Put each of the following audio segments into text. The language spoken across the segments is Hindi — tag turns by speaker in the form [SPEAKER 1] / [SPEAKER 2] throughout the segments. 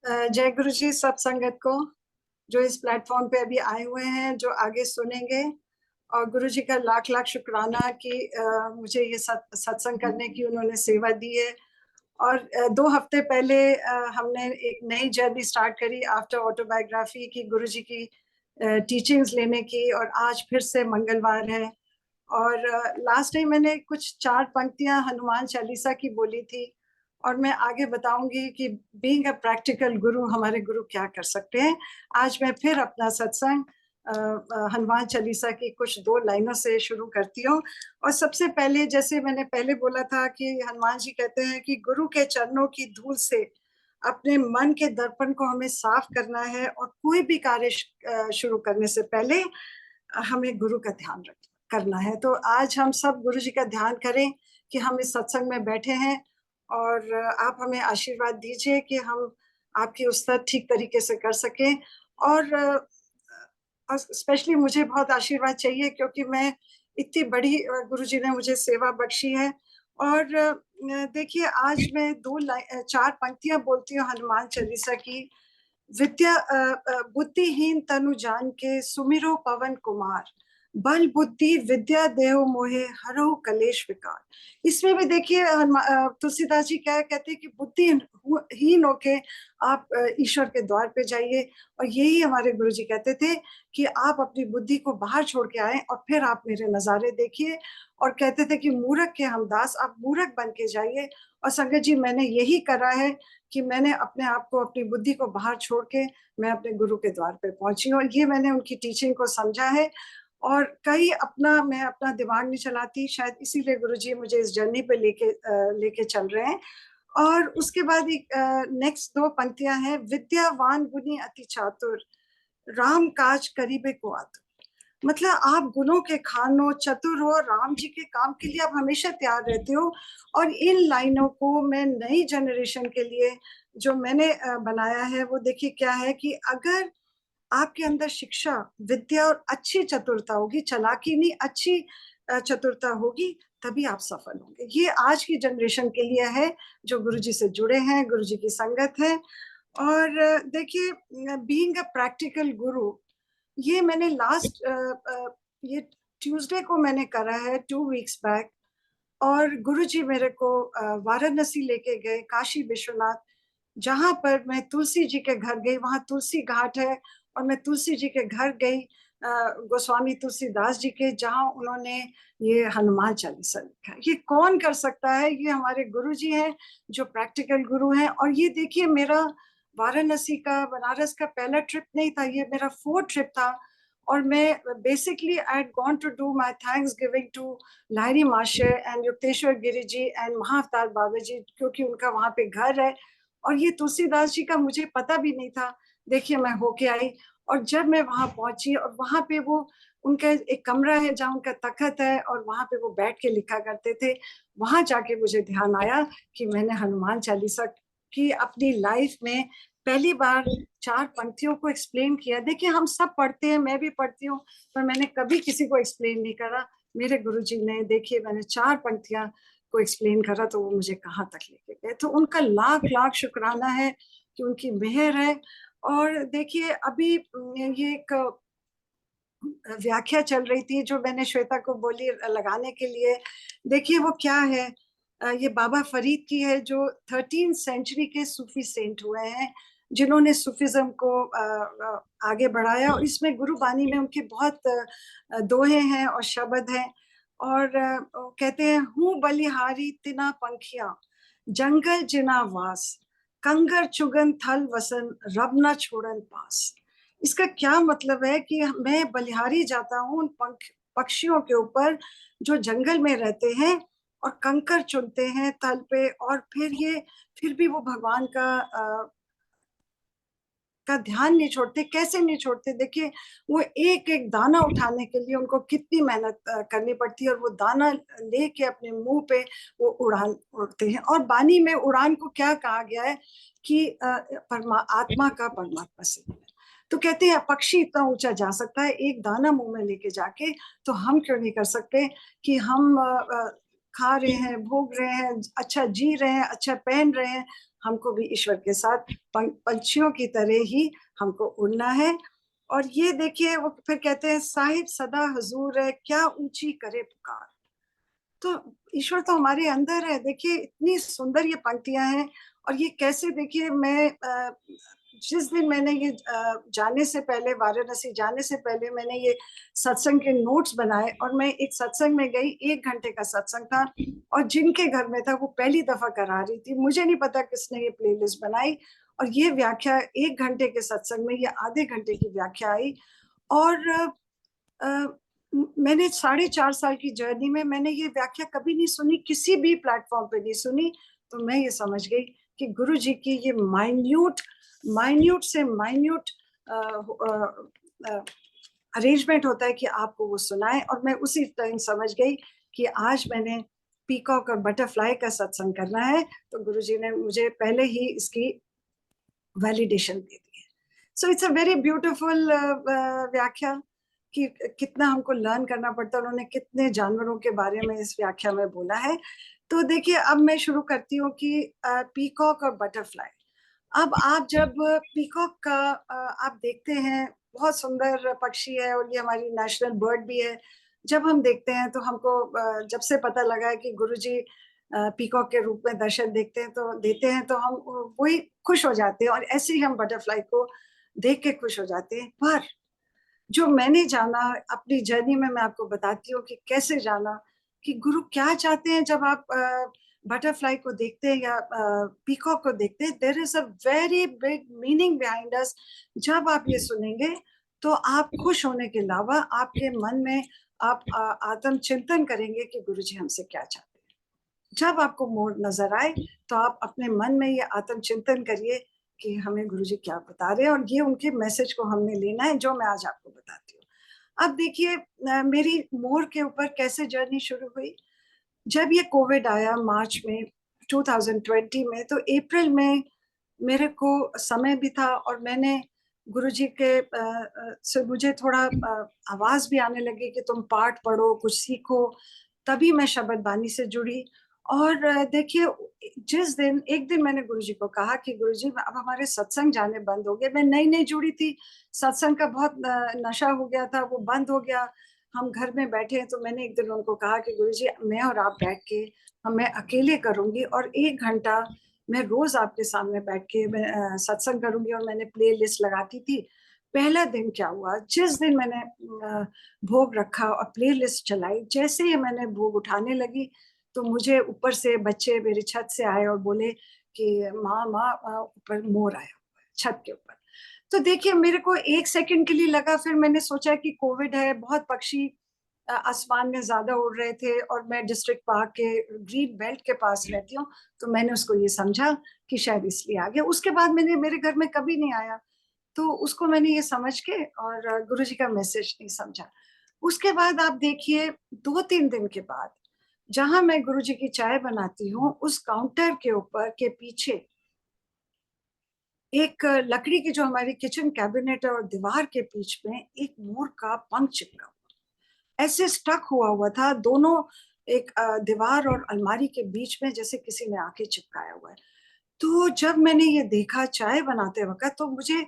[SPEAKER 1] जय गुरु जी सब संगत को, जो इस प्लेटफॉर्म पे अभी आए हुए हैं, जो आगे सुनेंगे। और गुरु जी का लाख लाख शुक्राना कि मुझे ये सत्संग करने की उन्होंने सेवा दी है। और 2 हफ्ते पहले हमने एक नई जर्नी स्टार्ट करी आफ्टर ऑटोबायोग्राफी की, गुरु जी की टीचिंग्स लेने की। और आज फिर से मंगलवार है। और लास्ट टाइम मैंने कुछ 4 पंक्तियां हनुमान चालीसा की बोली थी। और मैं आगे बताऊंगी कि बीइंग अ प्रैक्टिकल गुरु हमारे गुरु क्या कर सकते हैं। आज मैं फिर अपना सत्संग हनुमान चालीसा की कुछ 2 लाइनों से शुरू करती हूँ। और सबसे पहले, जैसे मैंने पहले बोला था कि हनुमान जी कहते हैं कि गुरु के चरणों की धूल से अपने मन के दर्पण को हमें साफ करना है। और कोई भी कार्य शुरू करने से पहले हमें गुरु का ध्यान करना है। तो आज हम सब गुरु जी का ध्यान करें कि हम इस सत्संग में बैठे हैं। और आप हमें आशीर्वाद दीजिए कि हम आपकी उस्ताद ठीक तरीके से कर सकें। और स्पेशली मुझे बहुत आशीर्वाद चाहिए, क्योंकि मैं इतनी बड़ी गुरु जी ने मुझे सेवा बख्शी है। और देखिए, आज मैं 4 पंक्तियां बोलती हूँ हनुमान चालीसा की। विद्या बुद्धिहीन तनु जान के सुमिरो पवन कुमार, बल बुद्धि विद्या देव मोहे हरो कलेश विकार। इसमें भी देखिए तुलसीदास जी क्या कहते हैं कि बुद्धिहीन होके आप ईश्वर के द्वार पे जाइए। और यही हमारे गुरु जी कहते थे कि आप अपनी बुद्धि को बाहर छोड़ के आए और फिर आप मेरे नजारे देखिए। और कहते थे कि मूर्ख के हम दास, आप मूर्ख बन के जाइए। और संगत जी, मैंने यही करा है कि मैंने अपने आप को, अपनी बुद्धि को बाहर छोड़ के मैं अपने गुरु के द्वार पे पहुंची हूँ। और ये मैंने उनकी टीचिंग को समझा है। और मैं अपना दिमाग नहीं चलाती, शायद इसीलिए गुरुजी मुझे इस जर्नी पे लेके चल रहे हैं। और उसके बाद एक नेक्स्ट 2 पंक्तियां हैं। विद्यावान गुणी अति चातुर, राम काज करीबे को आतुर। मतलब आप गुणों के खान हो, चतुर हो, राम जी के काम के लिए आप हमेशा तैयार रहते हो। और इन लाइनों को मैं नई जनरेशन के लिए जो मैंने बनाया है, वो देखिए क्या है कि अगर आपके अंदर शिक्षा, विद्या और अच्छी चतुरता होगी, चालाकी नहीं, अच्छी चतुरता होगी, तभी आप सफल होंगे। ये आज की जनरेशन के लिए है जो गुरुजी से जुड़े हैं, गुरुजी की संगत है। और देखिए, बीइंग अ प्रैक्टिकल गुरु, ये मैंने ये ट्यूसडे को मैंने करा है 2 वीक्स बैक। और गुरुजी मेरे को वाराणसी लेके गए, काशी विश्वनाथ, जहां पर मैं तुलसी जी के घर गई। वहां तुलसी घाट है और मैं तुलसी जी के घर गई, गोस्वामी तुलसीदास जी के, जहां उन्होंने ये हनुमान चालीसा लिखा है। ये कौन कर सकता है? ये हमारे गुरु जी हैं जो प्रैक्टिकल गुरु हैं। और ये देखिए, मेरा वाराणसी का, बनारस का पहला ट्रिप नहीं था, ये मेरा 4th ट्रिप था। और मैं basically I had gone to do my thanksgiving to Lahiri master and Yukteswar Giri ji and Mahavatar Baba ji, क्योंकि उनका वहां पे घर है। और ये तुलसीदास जी का मुझे पता भी नहीं था। देखिए, मैं होके आई। और जब मैं वहां पहुंची, और वहां पे वो उनका एक कमरा है जहाँ उनका तखत है, और वहां पे वो बैठ के लिखा करते थे। वहां जाके मुझे ध्यान आया कि मैंने हनुमान चालीसा की अपनी लाइफ में पहली बार 4 पंक्तियों को एक्सप्लेन किया। देखिए, हम सब पढ़ते हैं, मैं भी पढ़ती हूँ, पर मैंने कभी किसी को एक्सप्लेन नहीं करा। मेरे गुरुजी ने, देखिए, मैंने 4 पंक्तियां को एक्सप्लेन करा तो वो मुझे कहाँ तक लेके गए। तो उनका लाख लाख शुक्राना है कि उनकी मेहर है। और देखिए, अभी ये एक व्याख्या चल रही थी जो मैंने श्वेता को बोली लगाने के लिए। देखिए वो क्या है, ये बाबा फरीद की है, जो 13th सेंचुरी के सूफी सेंट हुए हैं, जिन्होंने सूफिज्म को आगे बढ़ाया। और इसमें गुरुबानी में उनके बहुत दोहे हैं और शब्द हैं। और कहते हैं, हूँ बलिहारी तिना पंखिया, जंगल जिना वास, कंगर चुगन थल वसन, रब न छोड़न पास। इसका क्या मतलब है कि मैं बलिहारी जाता हूँ उन पक्षियों के ऊपर जो जंगल में रहते हैं और कंकर चुनते हैं तल पे। और फिर भी वो भगवान का ध्यान नहीं छोड़ते। कैसे नहीं छोड़ते? देखिए, वो एक एक दाना उठाने के लिए उनको कितनी मेहनत करनी पड़ती है। और वो दाना लेके अपने मुंह पे वो उड़ान उड़ते हैं। और बानी में उड़ान को क्या कहा गया है कि आत्मा का परमात्मा से। तो कहते हैं पक्षी इतना ऊंचा जा सकता है एक दाना मुंह में लेके जाके, तो हम क्यों नहीं कर सकते कि हम खा रहे हैं, भोग रहे हैं, अच्छा जी रहे हैं, अच्छा पहन रहे हैं, हमको भी ईश्वर के साथ पंछियों की तरह ही हमको उड़ना है। और ये देखिए वो फिर कहते हैं साहिब सदा हुजूर है, क्या ऊंची करे पुकार। तो ईश्वर तो हमारे अंदर है। देखिए इतनी सुंदर ये पंक्तियां हैं। और ये कैसे, देखिए मैं जिस दिन मैंने ये जाने से पहले, वाराणसी जाने से पहले मैंने ये सत्संग के नोट्स बनाए, और मैं एक सत्संग में गई, 1 घंटे का सत्संग था, और जिनके घर में था वो पहली दफा करा रही थी, मुझे नहीं पता किसने ये प्लेलिस्ट बनाई, और ये व्याख्या 1 घंटे के सत्संग में ये आधे घंटे की व्याख्या आई। और मैंने 4.5 साल की जर्नी में मैंने ये व्याख्या कभी नहीं सुनी, किसी भी प्लेटफॉर्म पे नहीं सुनी। तो मैं ये समझ गई कि गुरु जी की ये माइन्यूट से माइन्यूट अरेंजमेंट होता है कि आपको वो सुनाए। और मैं उसी टाइम समझ गई कि आज मैंने पीकॉक और बटरफ्लाई का सत्संग करना है, तो गुरु जी ने मुझे पहले ही इसकी वैलिडेशन दे दी है। So it's a very beautiful व्याख्या कि कितना हमको लर्न करना पड़ता है, उन्होंने कितने जानवरों के बारे में इस व्याख्या में बोला है। तो देखिए अब मैं शुरू करती हूँ कि पीकॉक और बटरफ्लाई। अब आप जब पीकॉक का आप देखते हैं, बहुत सुंदर पक्षी है और ये हमारी नेशनल बर्ड भी है। जब हम देखते हैं तो हमको जब से पता लगा है कि गुरुजी पीकॉक के रूप में दर्शन देते हैं तो हम वही खुश हो जाते हैं, और ऐसे ही हम बटरफ्लाई को देख के खुश हो जाते हैं। पर जो मैंने जाना अपनी जर्नी में, मैं आपको बताती हूँ कि कैसे जाना कि गुरु क्या चाहते हैं जब आप बटरफ्लाई को देखते हैं या पीकॉक को देखते हैं। There is a very big meaning behind us. जब आप ये सुनेंगे तो आप खुश होने के अलावा आपके मन में आप आत्म चिंतन करेंगे कि गुरु जी हमसे क्या चाहते हैं। जब आपको मोर नजर आए तो आप अपने मन में ये आत्म चिंतन करिए कि हमें गुरुजी क्या बता रहे हैं, और ये उनके मैसेज को हमने लेना है, जो मैं आज आपको बताती हूँ। अब देखिए मेरी मोर के ऊपर कैसे जर्नी शुरू हुई। जब ये कोविड आया मार्च में 2020 में, तो अप्रैल में मेरे को समय भी था, और मैंने गुरुजी के से मुझे थोड़ा आवाज भी आने लगी कि तुम पाठ पढ़ो, कुछ सीखो। तभी मैं शब्द बानी से जुड़ी। और देखिए जिस दिन एक दिन मैंने गुरुजी को कहा कि गुरुजी अब हमारे सत्संग जाने बंद हो गए। मैं नई नई जुड़ी थी, सत्संग का बहुत नशा हो गया था, वो बंद हो गया, हम घर में बैठे हैं। तो मैंने एक दिन उनको कहा कि गुरुजी मैं और आप बैठ के मैं अकेले करूंगी, और 1 घंटा मैं रोज आपके सामने बैठ के मैं सत्संग करूंगी। और मैंने प्ले लिस्ट लगाती थी। पहला दिन क्या हुआ, जिस दिन मैंने भोग रखा और प्ले लिस्ट चलाई, जैसे ही मैंने भोग उठाने लगी तो मुझे ऊपर से बच्चे मेरी छत से आए और बोले कि माँ माँ ऊपर मोर आया हुआ है छत के ऊपर। तो देखिए मेरे को 1 सेकंड के लिए लगा, फिर मैंने सोचा कि कोविड है, बहुत पक्षी आसमान में ज्यादा उड़ रहे थे, और मैं डिस्ट्रिक्ट पार्क के ग्रीन बेल्ट के पास रहती हूँ, तो मैंने उसको ये समझा कि शायद इसलिए आ गया। उसके बाद मैंने मेरे घर में कभी नहीं आया, तो उसको मैंने ये समझ के और गुरुजी का मैसेज नहीं समझा। उसके बाद आप देखिए 2-3 दिन के बाद, जहां मैं गुरुजी की चाय बनाती हूँ, उस काउंटर के ऊपर के पीछे एक लकड़ी की जो हमारी किचन कैबिनेट है, और दीवार के बीच में एक मोर का पंख चिपका हुआ, ऐसे स्टक हुआ था दोनों, एक दीवार और अलमारी के बीच में, जैसे किसी ने आके चिपकाया हुआ है। तो जब मैंने ये देखा चाय बनाते वक्त, तो मुझे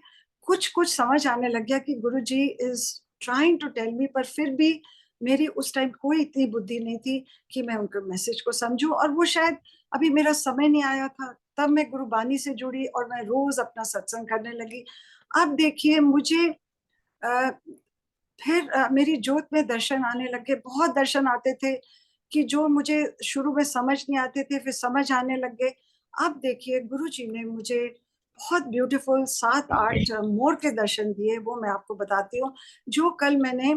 [SPEAKER 1] कुछ कुछ समझ आने लग गया कि Guruji is trying to tell me, पर फिर भी मेरी उस टाइम कोई इतनी बुद्धि नहीं थी कि मैं उनके मैसेज को समझूं, और वो शायद अभी मेरा समय नहीं आया था। तब मैं गुरुबानी से जुड़ी और मैं रोज अपना सत्संग करने लगी। अब देखिए मुझे अ, फिर मेरी जोत में दर्शन आने लगे, बहुत दर्शन आते थे कि जो मुझे शुरू में समझ नहीं आते थे, फिर समझ आने लग गए। अब देखिए गुरु जी ने मुझे बहुत ब्यूटीफुल 7-8 मोर के दर्शन दिए, वो मैं आपको बताती हूँ, जो कल मैंने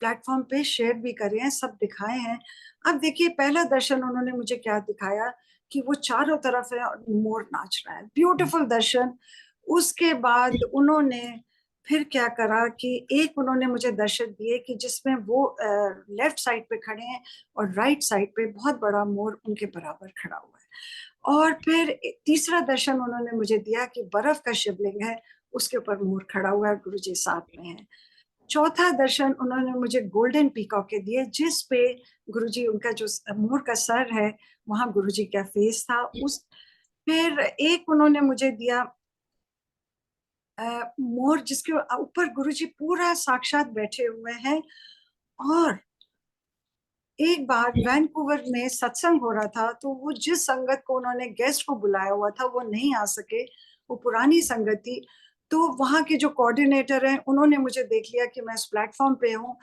[SPEAKER 1] प्लेटफॉर्म पे शेयर भी करे हैं, सब दिखाए हैं। अब देखिए पहला दर्शन उन्होंने मुझे क्या दिखाया कि वो चारों तरफ है और मोर नाच रहा है, ब्यूटीफुल दर्शन। उसके बाद उन्होंने फिर क्या करा कि एक उन्होंने मुझे दर्शन दिए कि जिसमें वो लेफ्ट साइड पे खड़े हैं, और राइट साइड पे बहुत बड़ा मोर उनके बराबर खड़ा हुआ है। और फिर तीसरा दर्शन उन्होंने मुझे दिया कि बर्फ का शिवलिंग है, उसके ऊपर मोर खड़ा हुआ है, गुरु जी साथ में है। चौथा दर्शन उन्होंने मुझे गोल्डन पीकॉक के दिए, जिस पे गुरुजी, उनका जो मोर का सर है, वहां गुरुजी का फेस था। उस फिर एक उन्होंने मुझे दिया मोर, जिसके ऊपर गुरुजी पूरा साक्षात बैठे हुए हैं। और एक बार वैंकूवर में सत्संग हो रहा था, तो वो जिस संगत को उन्होंने गेस्ट को बुलाया हुआ था वो नहीं आ सके, वो पुरानी संगत थी। तो वहां के जो कोऑर्डिनेटर हैं उन्होंने मुझे देख लिया कि मैं इस प्लेटफॉर्म पे हूँ,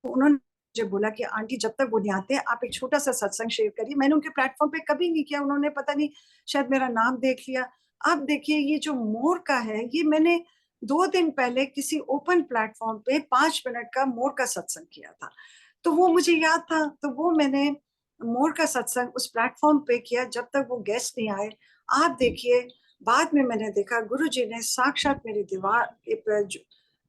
[SPEAKER 1] तो उन्होंने मुझे बोला कि आंटी जब तक वो नहीं आते आप एक छोटा सा सत्संग शेयर करिए। मैंने उनके प्लेटफॉर्म पे कभी नहीं किया, उन्होंने पता नहीं शायद मेरा नाम देख लिया। अब देखिए ये जो मोर का है, ये मैंने 2 दिन पहले किसी ओपन प्लेटफॉर्म पे 5 मिनट का मोर का सत्संग किया था, तो वो मुझे याद था। तो वो मैंने मोर का सत्संग उस प्लेटफॉर्म पे किया जब तक वो गेस्ट नहीं आए। आप देखिए बाद में मैंने देखा गुरुजी ने साक्षात मेरी दीवार पे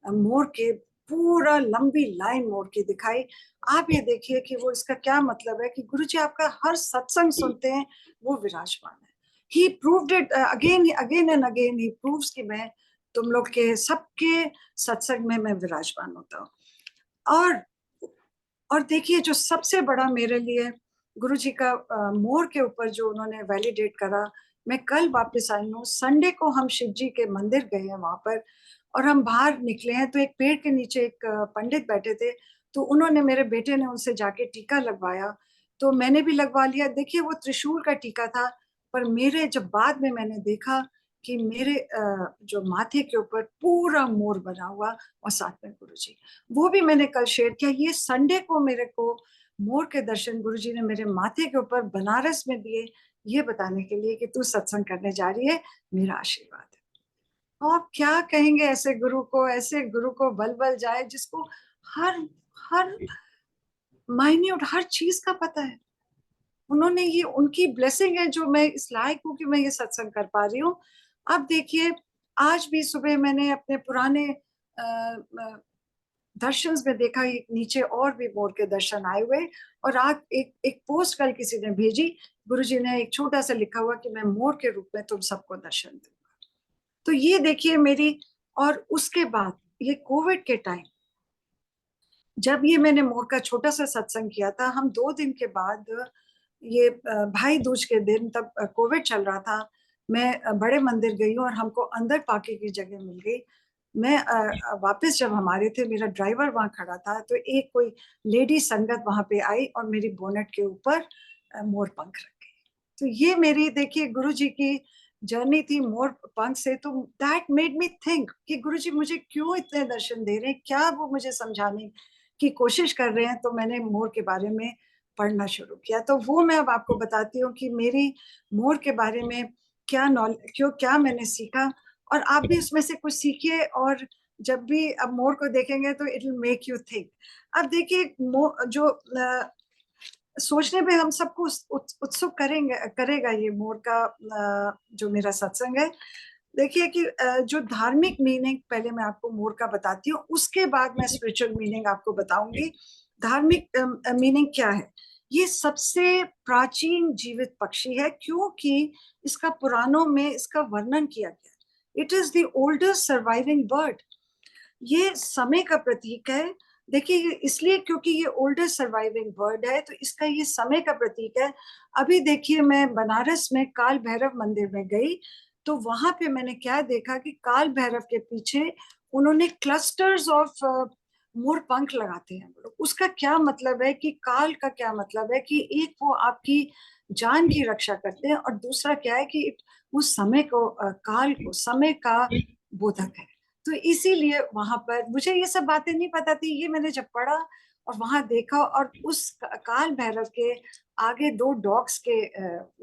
[SPEAKER 1] मोर के पूरा लंबी लाइन मोर की दिखाई। आप ये देखिए कि वो इसका क्या मतलब है कि गुरुजी आपका हर सत्संग सुनते हैं, वो विराजमान है। He proved it again again and again, he proves कि मैं तुम लोग के सबके सत्संग में मैं विराजमान होता हूँ। और देखिए जो सबसे बड़ा मेरे लिए गुरुजी का मोर के ऊपर जो उन्होंने वैलिडेट करा, मैं कल वापस आई हूँ। संडे को हम शिव जी के मंदिर गए हैं वहां पर, और हम बाहर निकले हैं तो एक पेड़ के नीचे एक पंडित बैठे थे, तो उन्होंने, मेरे बेटे ने उनसे जाके टीका लगवाया, तो मैंने भी लगवा लिया। देखिए वो त्रिशूल का टीका था, पर मेरे जब बाद में मैंने देखा कि मेरे जो माथे के ऊपर पूरा मोर बना हुआ, और साथ में गुरुजी, वो भी मैंने कल शेयर किया। ये संडे को मेरे को मोर के दर्शन गुरुजी ने मेरे माथे के ऊपर बनारस में दिए, ये बताने के लिए कि तू सत्संग करने जा रही है, मेरा आशीर्वाद है। और क्या कहेंगे ऐसे गुरु को, ऐसे गुरु को बल बल जाए जिसको हर हर माइन्यूट हर चीज का पता है। उन्होंने, ये उनकी ब्लेसिंग है जो मैं इस लायक हूँ कि मैं ये सत्संग कर पा रही हूँ। अब देखिए आज भी सुबह मैंने अपने पुराने दर्शन में देखा, एक नीचे और भी मोर के दर्शन आए हुए। और आज एक पोस्ट कल किसी ने भेजी, गुरुजी ने एक छोटा सा लिखा हुआ कि मैं मोर के रूप में तुम सबको दर्शन दूंगा। तो ये देखिए मेरी। और उसके बाद ये कोविड के टाइम जब ये मैंने मोर का छोटा सा सत्संग किया था, हम 2 दिन के बाद ये भाई दूज के दिन, तब कोविड चल रहा था, मैं बड़े मंदिर गई हूँ और हमको अंदर पार्किंग की जगह मिल गई। मैं वापस जब हमारे थे, मेरा ड्राइवर वहां खड़ा था, तो एक कोई लेडी संगत वहां पे आई और मेरी बोनेट के ऊपर मोर पंख रख गई। तो ये मेरी देखिए गुरु जी की जर्नी थी मोर पंख से। तो दैट मेड मी थिंक कि गुरु जी मुझे क्यों इतने दर्शन दे रहे हैं, क्या वो मुझे समझाने की कोशिश कर रहे हैं। तो मैंने मोर के बारे में पढ़ना शुरू किया, तो वो मैं अब आपको बताती हूँ कि मेरी मोर के बारे में क्या नॉलेज, क्यों, क्या मैंने सीखा। और आप भी उसमें से कुछ सीखिए, और जब भी अब मोर को देखेंगे तो it will make you think. अब देखिए जो सोचने पे हम सबको उत्सुक करेगा ये मोर का जो मेरा सत्संग है। देखिए कि जो धार्मिक मीनिंग पहले मैं आपको मोर का बताती हूँ, उसके बाद मैं स्पिरिचुअल मीनिंग आपको बताऊंगी। धार्मिक मीनिंग क्या है? ये सबसे प्राचीन जीवित पक्षी है, क्योंकि इसका पुराणों में इसका वर्णन किया गया। It is the oldest surviving bird. ये समय का प्रतीक है। देखिए इसलिए क्योंकि ये ओल्डेस्ट सर्वाइविंग बर्ड है, तो इसका ये समय का प्रतीक है। अभी देखिए मैं बनारस में काल भैरव मंदिर में गई, तो वहां पे मैंने क्या देखा कि काल भैरव के पीछे उन्होंने क्लस्टर्स ऑफ मोर पंख लगाते हैं लोग। उसका क्या मतलब है कि काल का क्या मतलब है कि एक वो आपकी जान की रक्षा करते हैं, और दूसरा क्या है कि वो समय को काल को, समय का बोधक है। तो इसीलिए वहां पर मुझे ये सब बातें नहीं पता थी, ये मैंने जब पढ़ा और वहां देखा। और उस काल भैरव के आगे 2 डॉग्स के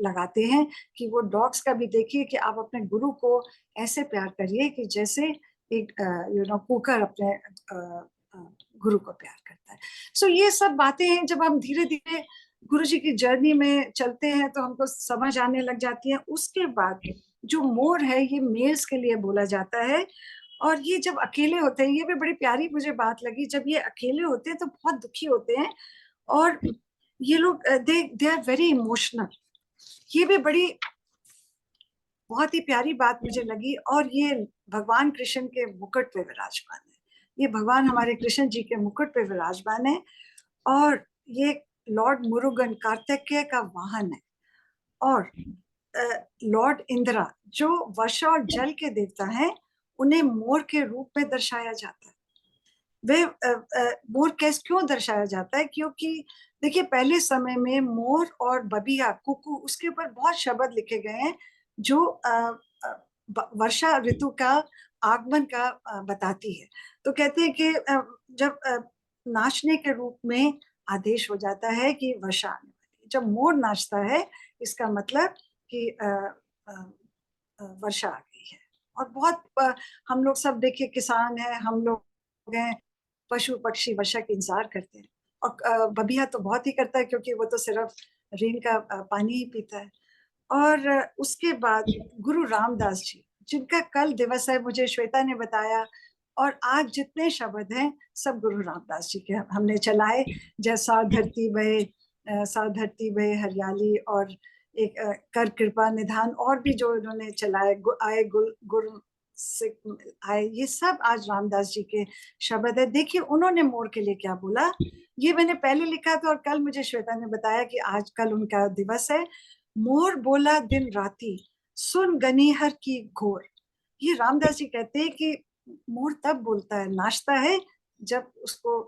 [SPEAKER 1] लगाते हैं, कि वो डॉग्स का भी देखिए कि आप अपने गुरु को ऐसे प्यार करिए कि जैसे एक कुकर अपने गुरु को प्यार करता है। सो ये सब बातें हैं, जब हम धीरे धीरे गुरु जी की जर्नी में चलते हैं तो हमको समझ आने लग जाती है। उसके बाद जो मोर है ये मेल्स के लिए बोला जाता है, और ये जब अकेले होते हैं, ये भी बड़ी प्यारी मुझे बात लगी, जब ये अकेले होते हैं तो बहुत दुखी होते हैं, और ये लोग दे दे आर वेरी इमोशनल। ये भी बड़ी बहुत ही प्यारी बात मुझे लगी। और ये भगवान कृष्ण के मुकुट पे विराजमान है, ये भगवान हमारे कृष्ण जी के मुकुट पे विराजमान है। और ये लॉर्ड मुरुगन कार्तिकेय का वाहन है। और लॉर्ड इंद्रा जो वर्षा और जल के देवता हैं, उन्हें मोर के रूप में दर्शाया जाता है। वे मोर कैसे क्यों दर्शाया जाता है? क्योंकि देखिए पहले समय में मोर और बबिया, कुकू, उसके ऊपर बहुत शब्द लिखे गए हैं जो वर्षा ऋतु का आगमन का बताती है। तो कहते हैं कि जब नाचने के रूप में आदेश हो जाता है कि वर्षा आने वाली है। जब मोर नाचता है इसका मतलब कि वर्षा आ गई है। और बहुत हम लोग सब देखिए किसान हैं, हम लोग हैं, पशु पक्षी वर्षा का इंतजार करते हैं। और बबिया तो बहुत ही करता है क्योंकि वो तो सिर्फ रेन का पानी ही पीता है। और उसके बाद गुरु रामदास जी, जिनका कल दिवस है, मुझे श्वेता ने बताया, और आज जितने शब्द हैं सब गुरु रामदास जी के हमने चलाए। जैसा धरती बहे सा धरती बहे हरियाली, और एक कर कृपा निधान, और भी जो इन्होंने चलाए, आए गुरु से आए, ये सब आज रामदास जी के शब्द है। देखिए उन्होंने मोर के लिए क्या बोला, ये मैंने पहले लिखा था और कल मुझे श्वेता ने बताया कि आज कल उनका दिवस है। मोर बोला दिन राती, सुन गनीहर की घोर। ये रामदास जी कहते हैं कि मोर तब बोलता है, नाचता है, जब उसको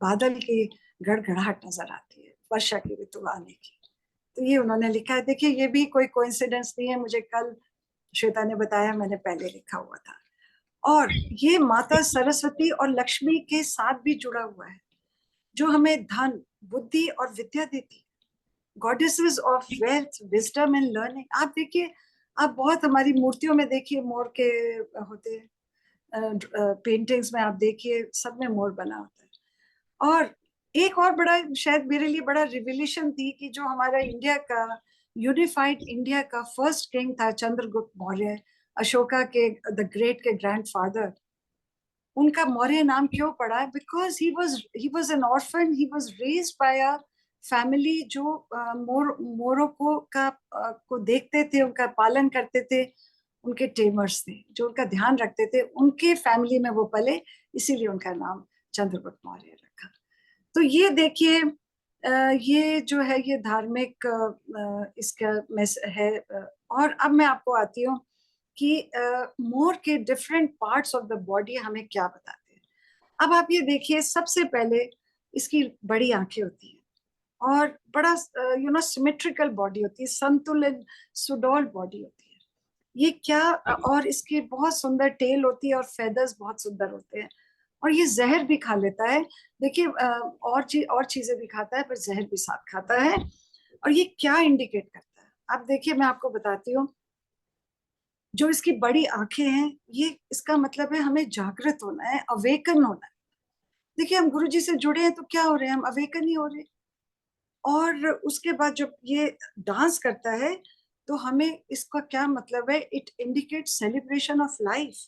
[SPEAKER 1] बादल की गड़गड़ाहट नजर आती है, वर्षा की ऋतु आने की। तो ये उन्होंने लिखा है। देखिए ये भी कोई कोइंसिडेंस नहीं है, मुझे कल श्वेता ने बताया, मैंने पहले लिखा हुआ था। और ये माता सरस्वती और लक्ष्मी के साथ भी जुड़ा हुआ है, जो हमें धन, बुद्धि और विद्या देती है। Goddesses of wealth, wisdom and learning. आप देखिए, आप बहुत हमारी मूर्तियों में देखिए मोर के होते हैं, पेंटिंग्स में आप देखिए सब में मोर बना होता है। और एक और बड़ा, शायद मेरे लिए बड़ा रिविलेशन थी कि जो हमारा इंडिया का, यूनिफाइड इंडिया का फर्स्ट किंग था चंद्रगुप्त मौर्य, अशोका के द ग्रेट के ग्रैंडफादर, उनका मौर्य नाम क्यों पड़ा? Because he was an orphan, he was raised bye a family जो मोरों को देखते थे, उनका पालन करते थे, उनके टेमर्स थे जो उनका ध्यान रखते थे, उनके फैमिली में वो पले, इसीलिए उनका नाम चंद्रगुप्त मौर्य रखा। तो ये देखिए ये जो है ये धार्मिक इसका है। और अब मैं आपको आती हूँ कि मोर के different parts of the body हमें क्या बताते हैं। अब आप ये देखिए, सबसे पहले इसकी बड़ी आंखें होती हैं और बड़ा सिमेट्रिकल बॉडी होती है, संतुलित सुडौल बॉडी होती है। ये क्या, और इसकी बहुत सुंदर टेल होती है और फेदर्स बहुत सुंदर होते हैं। और ये जहर भी खा लेता है। देखिए और चीजें भी खाता है, पर जहर भी साथ खाता है। और ये क्या इंडिकेट करता है, आप देखिए, मैं आपको बताती हूँ। जो इसकी बड़ी आंखें हैं, ये इसका मतलब है हमें जागृत होना है, अवेकन होना है। देखिए हम गुरु जी से जुड़े हैं तो क्या हो रहे हैं, हम अवेकन ही हो रहे हैं। और उसके बाद जब ये डांस करता है तो हमें इसका क्या मतलब है, it indicate celebration of life.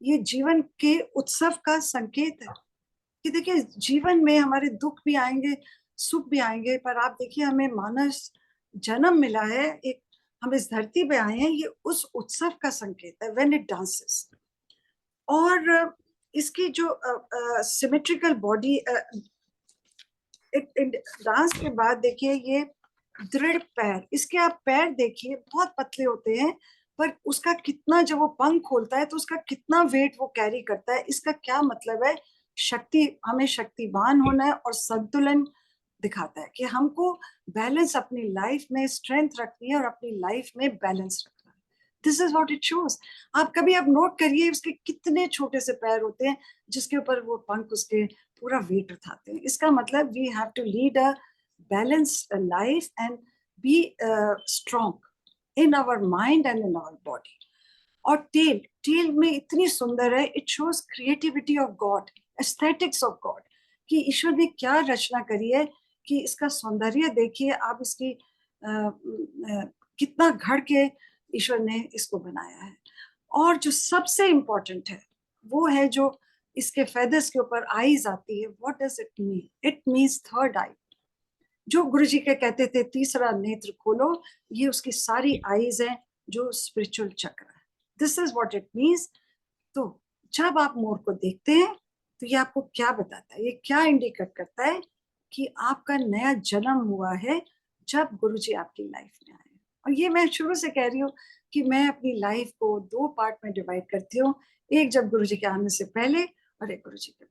[SPEAKER 1] ये जीवन के उत्सव का संकेत है कि देखिए जीवन में हमारे दुख भी आएंगे, सुख भी आएंगे, पर आप देखिए हमें मानव जन्म मिला है, एक हम इस धरती पे आए हैं, ये उस उत्सव का संकेत है व्हेन इट डांसेस। और इसकी जो सिमेट्रिकल बॉडी, डांस के बाद देखिए ये दृढ़ पैर, इसके आप पैर देखिए बहुत पतले होते हैं, पर उसका कितना, जब वो पंख खोलता है तो उसका कितना वेट वो कैरी करता है। इसका क्या मतलब है, शक्ति, हमें शक्तिवान होना है और संतुलन दिखाता है कि हमको बैलेंस अपनी लाइफ में, स्ट्रेंथ रखनी है और अपनी लाइफ में बैलेंस रखना है। This is what it shows. आप नोट करिए उसके कितने छोटे से पैर होते हैं जिसके ऊपर वो पंख उसके पूरा वेट उठाते हैं। इसका मतलब we have to lead a balanced life and be strong in our mind and in our body. और टेल, टेल में इतनी सुंदर है, it shows creativity of God, aesthetics of God, कि ईश्वर ने क्या रचना करी है, कि इसका सौंदर्य देखिए आप, इसकी कितना घड़ के ईश्वर ने इसको बनाया है। और जो सबसे इंपॉर्टेंट है वो है जो इसके फेदर्स के ऊपर आईज आती है। What does it mean? It means third eye. जो गुरु जी के कहते थे तीसरा नेत्र खोलो, ये उसकी सारी आईज हैं जो स्पिरिचुअल चक्र है। This is what it means. तो जब आप मोर को देखते हैं तो ये आपको क्या बताता है, ये क्या इंडिकेट करता है कि आपका नया जन्म हुआ है जब गुरु जी आपकी लाइफ में आए। और ये मैं शुरू से कह रही हूँ कि मैं अपनी लाइफ को 2 पार्ट में डिवाइड करती हूँ, एक जब गुरुजी के आने से पहले और एक गुरुजी के बाद।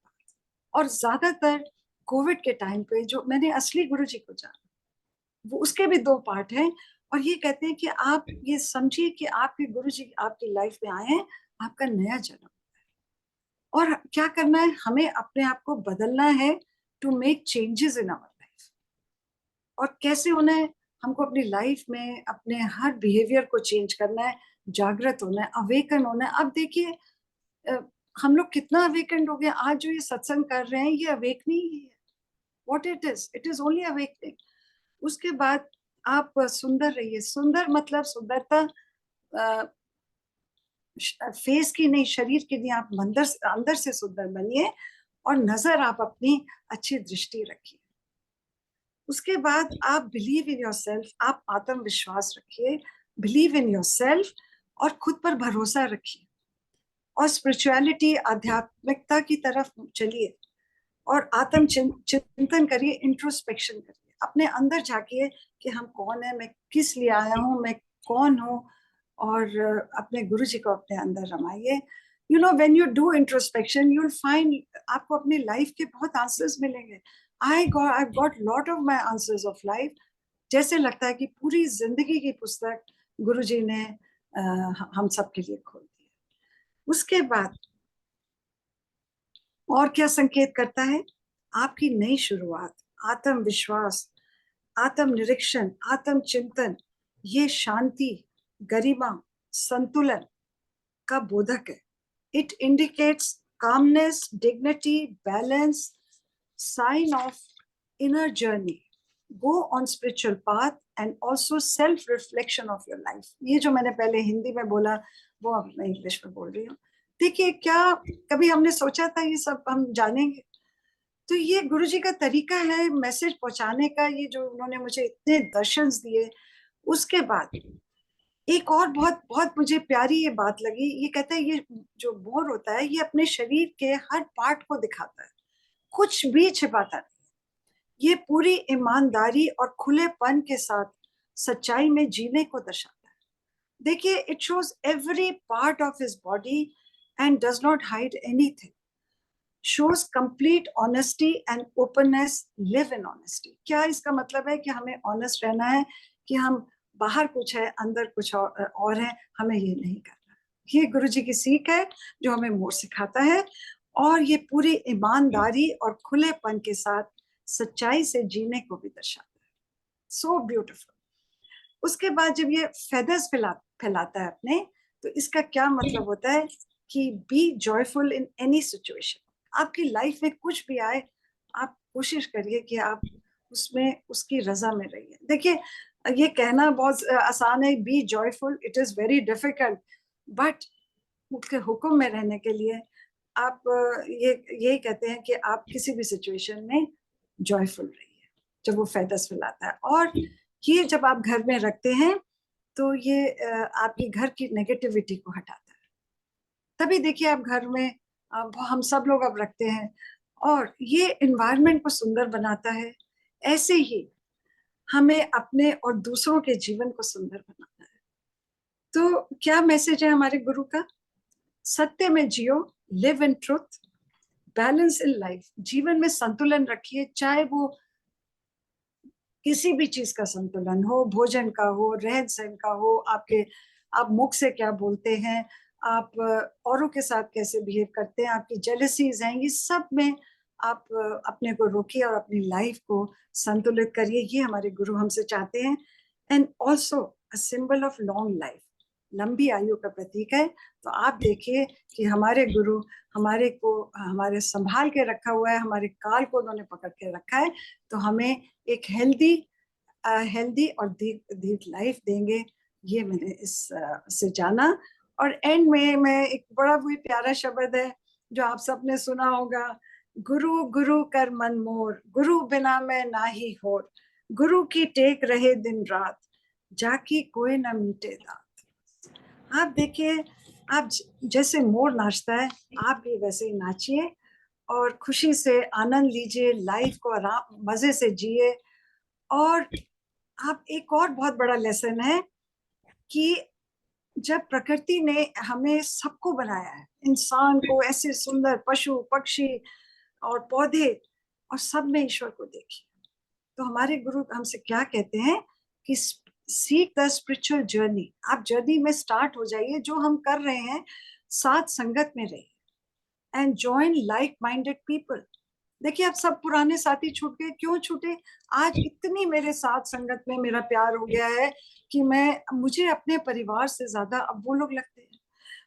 [SPEAKER 1] और ज्यादातर कोविड के टाइम पे जो मैंने असली गुरुजी को जाना, वो उसके भी 2 पार्ट हैं। और ये कहते हैं कि आप ये समझिए कि आपके गुरुजी आपकी लाइफ में आए हैं, आपका नया जन्म, और क्या करना है, हमें अपने आप को बदलना है to make changes in our life. और कैसे होना है, हमको अपनी लाइफ में अपने हर बिहेवियर को चेंज करना है, जागृत होना है, अवेकन होना है। अब देखिए हम लोग कितना अवेकन हो गए, आज जो ये सत्संग कर रहे हैं ये अवेकनिंग ही है। What it is only awakening. उसके बाद आप सुंदर रहिए। सुंदर मतलब सुंदरता फेस की नहीं, शरीर की नहीं, आप अंदर से सुंदर बनिए। और नजर आप अपनी अच्छी दृष्टि रखिए। उसके बाद आप बिलीव इन योर सेल्फ, आप आत्मविश्वास रखिए, बिलीव इन योर सेल्फ, और खुद पर भरोसा रखिए। और स्पिरिचुअलिटी, आध्यात्मिकता की तरफ चलिए, और आत्म चिंतन करिए, इंट्रोस्पेक्शन करिए, अपने अंदर झांकिए कि हम कौन है, मैं किस लिए आया हूँ, मैं कौन हूँ। और अपने गुरु जी को अपने अंदर रमाइए। You know, when you do introspection you will find, आपको अपनी लाइफ के बहुत आंसर्स मिलेंगे। I got lot of my answers of life. जैसे लगता है कि पूरी जिंदगी की पुस्तक गुरु जी ने हम सबके लिए खोल दी। उसके बाद और क्या संकेत करता है, आपकी नई शुरुआत, आत्मविश्वास, आत्म निरीक्षण, आत्म चिंतन, ये शांति, गरिमा, संतुलन का बोधक है। It indicates calmness, dignity, balance, sign of inner journey. Go on spiritual path and also self reflection of your life. ये जो मैंने पहले हिंदी में बोला वो अब मैं इंग्लिश में बोल रही हूँ। देखिए, क्या कभी हमने सोचा था ये सब हम जानेंगे? तो ये गुरुजी का तरीका है मैसेज पहुंचाने का, ये जो उन्होंने मुझे इतने दर्शन दिए। उसके बाद एक और बहुत बहुत मुझे प्यारी ये बात लगी, ये कहता है ये जो मोर होता है ये अपने शरीर के हर पार्ट को दिखाता है, कुछ भी छिपाता नहीं। ये पूरी ईमानदारी और खुलेपन के साथ सच्चाई में जीने को दर्शाता है। देखिए, it shows every part of his body and does not hide anything, shows complete honesty and openness, live in honesty। क्या इसका मतलब है कि हमें ऑनेस्ट रहना है कि हम बाहर कुछ है अंदर कुछ और है, हमें ये नहीं करना। ये गुरुजी की सीख है जो हमें मोर सिखाता है, और ये पूरी ईमानदारी और खुलेपन के साथ सच्चाई से जीने को भी दर्शाता है। So beautiful. उसके बाद जब ये फेदर्स फैलाता है अपने, तो इसका क्या मतलब होता है कि be joyful in any situation. आपकी लाइफ में कुछ भी आए, आप कोशिश करिए कि आप उसमें उसकी रजा में रहिए। देखिए, ये कहना बहुत आसान है, be joyful, it is very difficult, but उसके हुक्म में रहने के लिए आप ये यही कहते हैं कि आप किसी भी सिचुएशन में जॉयफुल रहिए जब वो फेदर्स फैलाता है। और ये जब आप घर में रखते हैं तो ये आपकी घर की नेगेटिविटी को हटाता है। तभी देखिए आप घर में हम सब लोग अब रखते हैं, और ये एनवायरनमेंट को सुंदर बनाता है। ऐसे ही हमें अपने और दूसरों के जीवन को सुंदर बनाना है। तो क्या मैसेज है हमारे गुरु का? सत्य में जियो, live in truth, balance in life. जीवन में संतुलन रखिए, चाहे वो किसी भी चीज का संतुलन हो, भोजन का हो, रहन सहन का हो, आप मुख से क्या बोलते हैं, आप औरों के साथ कैसे बिहेव करते हैं, आपकी जेलसीज हैं, ये सब में आप अपने को रोकिए और अपनी लाइफ को संतुलित करिए। ये हमारे गुरु हमसे चाहते हैं। And also a symbol of long life, लंबी आयु का प्रतीक है। तो आप देखिए कि हमारे गुरु हमारे संभाल के रखा हुआ है, हमारे काल को उन्होंने पकड़ के रखा है। तो हमें एक हेल्दी और दीर्घ लाइफ देंगे, ये मैंने इस से जाना। और एंड में मैं एक बड़ा वही प्यारा शब्द है जो आप सबने सुना होगा, गुरु गुरु कर मन मोर, गुरु बिना मैं ना ही होर, गुरु की टेक रहे दिन रात, जाकी कोई ना मीटे दात। आप देखिए, आप जैसे मोर नाचता है, आप भी वैसे ही नाचिए और खुशी से आनंद लीजिए, लाइफ को आराम मजे से जिए। और आप एक और बहुत बड़ा लेसन है कि जब प्रकृति ने हमें सबको बनाया है, इंसान को, ऐसे सुंदर पशु पक्षी और पौधे, और सब में ईश्वर को देखिए। तो हमारे गुरु हमसे क्या कहते हैं कि सीक द स्पिरिचुअल जर्नी। आप जर्नी में स्टार्ट हो जाइए, जो हम कर रहे हैं, साथ संगत में रहिए and join like minded people. देखिए अब सब पुराने साथी छूट गए, क्यों छूटे? आज इतनी मेरे साथ संगत में मेरा प्यार हो गया है कि मुझे अपने परिवार से ज्यादा अब वो लोग लगते हैं।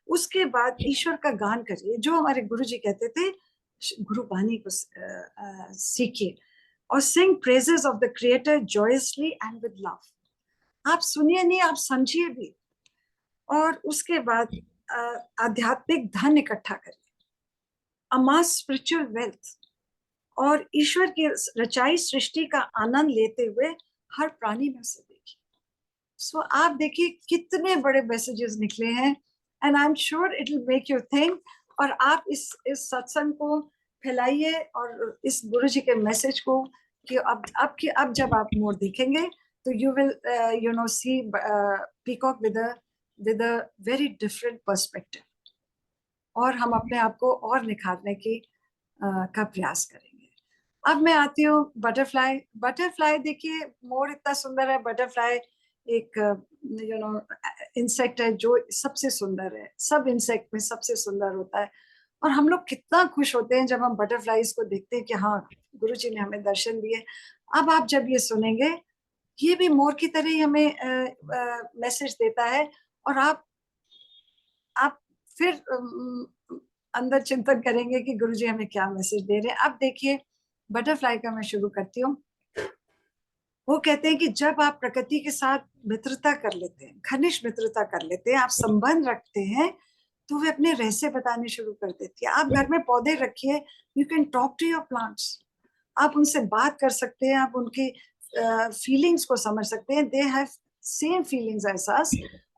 [SPEAKER 1] उसके बाद ईश्वर का गान करिए, जो हमारे गुरु जी कहते थे, गुरु बानी को सीखिए और sing praises of the creator joyously and with love. आप सुनिए नहीं, आप समझिए भी। और उसके बाद आध्यात्मिक धन इकट्ठा करिए, अमास स्पिरिचुअल वेल्थ, और ईश्वर की रचाई सृष्टि का आनंद लेते हुए हर प्राणी में से देखिए। सो आप देखिए कितने बड़े मैसेजेस निकले हैं, and I am sure it will make you think. और आप इस सत्संग को फैलाइए और इस गुरु जी के मैसेज को, कि अब जब आप मोर देखेंगे तो you will you know see peacock with a very different perspective, और हम अपने आप को और निखारने की का प्रयास करेंगे। अब मैं आती हूँ बटरफ्लाई। बटरफ्लाई देखिए, मोर इतना सुंदर है, बटरफ्लाई एक इंसेक्ट है जो सबसे सुंदर है, सब इंसेक्ट में सबसे सुंदर होता है। और हम लोग कितना खुश होते हैं जब हम बटरफ्लाईज को देखते हैं कि हाँ, गुरुजी ने हमें दर्शन दिए। अब आप जब ये सुनेंगे, ये भी मोर की तरह ही हमें मैसेज देता है। और आप फिर अंदर चिंतन करेंगे कि गुरुजी हमें क्या मैसेज दे रहे हैं। अब देखिए बटरफ्लाई का मैं शुरू करती हूँ। वो कहते हैं कि जब आप प्रकृति के साथ मित्रता कर लेते हैं, घनिष्ठ मित्रता कर लेते हैं, आप संबंध रखते हैं, तो वे अपने रहस्य बताने शुरू कर देती है। आप घर में पौधे रखिए, you can talk to your plants. आप उनसे बात कर सकते हैं, आप उनकी फीलिंग्स को समझ सकते हैं। दे हैव सेम फीलिंग्स एहसास।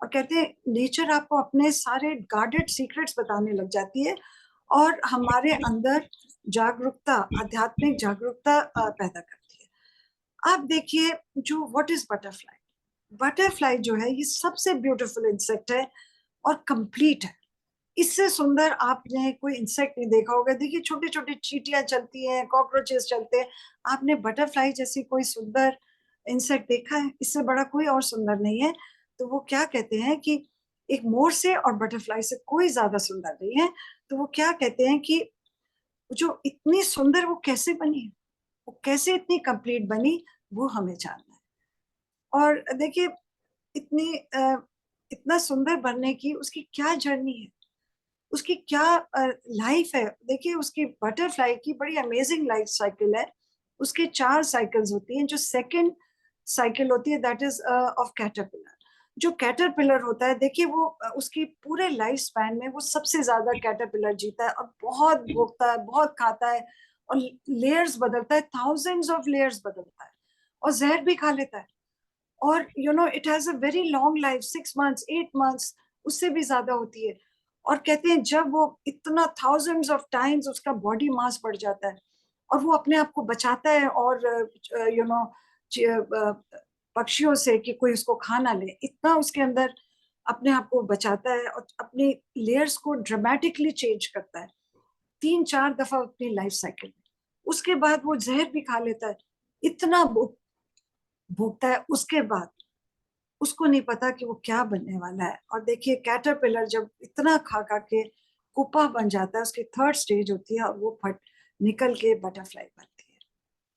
[SPEAKER 1] और कहते हैं नेचर आपको अपने सारे गार्डेड सीक्रेट्स बताने लग जाती है, और हमारे अंदर जागरूकता, आध्यात्मिक जागरूकता पैदा करती है। आप देखिए जो व्हाट इज बटरफ्लाई। बटरफ्लाई जो है, ये सबसे ब्यूटीफुल इंसेक्ट है और कंप्लीट है। इससे सुंदर आपने कोई इंसेक्ट नहीं देखा होगा। देखिए छोटे छोटे चींटियां चलती हैं, कॉकरोचेस चलते हैं, आपने बटरफ्लाई जैसी कोई सुंदर इंसेक्ट देखा है? इससे बड़ा कोई और सुंदर नहीं है। तो वो क्या कहते हैं कि एक मोर से और बटरफ्लाई से कोई ज्यादा सुंदर नहीं है। तो वो क्या कहते हैं कि जो इतनी सुंदर वो कैसे बनी, वो कैसे इतनी कंप्लीट बनी, वो हमें जानना है। और देखिए इतनी इतना सुंदर बनने की उसकी क्या जर्नी है, उसकी क्या लाइफ है। देखिए उसकी बटरफ्लाई की बड़ी अमेजिंग लाइफ साइकिल है। उसके 4 साइकिल्स होती हैं। जो सेकंड साइकिल होती है दैट इज ऑफ कैटरपिलर। जो कैटरपिलर होता है, देखिए वो उसकी पूरे लाइफ स्पैन में वो सबसे ज्यादा कैटरपिलर जीता है, और बहुत भोगता है, बहुत खाता है, और लेयर्स बदलता है, थाउजेंड्स ऑफ लेयर्स बदलता है, और जहर भी खा लेता है। और it has a very long life, 6 months 8 months, उससे भी ज्यादा होती है। और कहते हैं जब वो इतना थाउजेंड्स ऑफ टाइम्स उसका बॉडी मास बढ़ जाता है, और वो अपने आप को बचाता है, और पक्षियों से कि कोई उसको खा ना ले, इतना उसके अंदर अपने आप को बचाता है, और अपनी लेयर्स को ड्रामेटिकली चेंज करता है 3-4 दफा अपनी लाइफ साइकिल में। उसके बाद वो जहर भी खा लेता है, इतना भोगता है। उसके बाद उसको नहीं पता कि वो क्या बनने वाला है। और देखिए कैटरपिलर जब इतना खा खा के कुपा बन जाता है, उसकी 3rd स्टेज होती है, और वो फट निकल के बटरफ्लाई बनती है।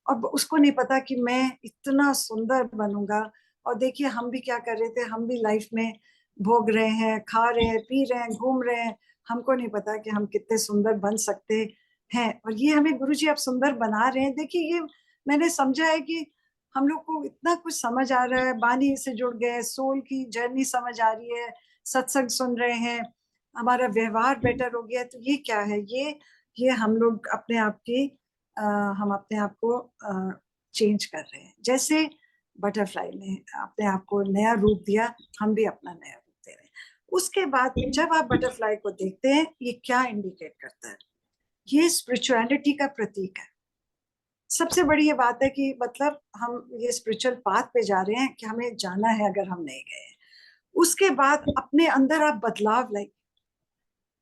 [SPEAKER 1] और उसको नहीं पता कि मैं इतना सुंदर बनूंगा। और देखिए हम भी क्या कर रहे थे, हम भी लाइफ में भोग रहे हैं, खा रहे हैं, पी रहे हैं, घूम रहे हैं। हमको नहीं पता कि हम कितने सुंदर बन सकते हैं, और ये हमें गुरुजी अब सुंदर बना रहे हैं। देखिए ये मैंने समझा है कि हम लोग को इतना कुछ समझ आ रहा है, बानी से जुड़ गए, सोल की जर्नी समझ आ रही है, सत्संग सुन रहे हैं, हमारा व्यवहार बेटर हो गया। तो ये क्या है, ये हम लोग अपने आप की हम अपने आप को चेंज कर रहे हैं। जैसे बटरफ्लाई ने अपने आप को नया रूप दिया, हम भी अपना नया रूप दे रहे हैं। उसके बाद जब आप बटरफ्लाई को देखते हैं, ये क्या इंडिकेट करता है? ये स्पिरिचुअलिटी का प्रतीक है। सबसे बड़ी ये बात है कि मतलब हम ये स्पिरिचुअल पाथ पे जा रहे हैं कि हमें जाना है, अगर हम नहीं गए। उसके बाद अपने अंदर आप बदलाव लाइए।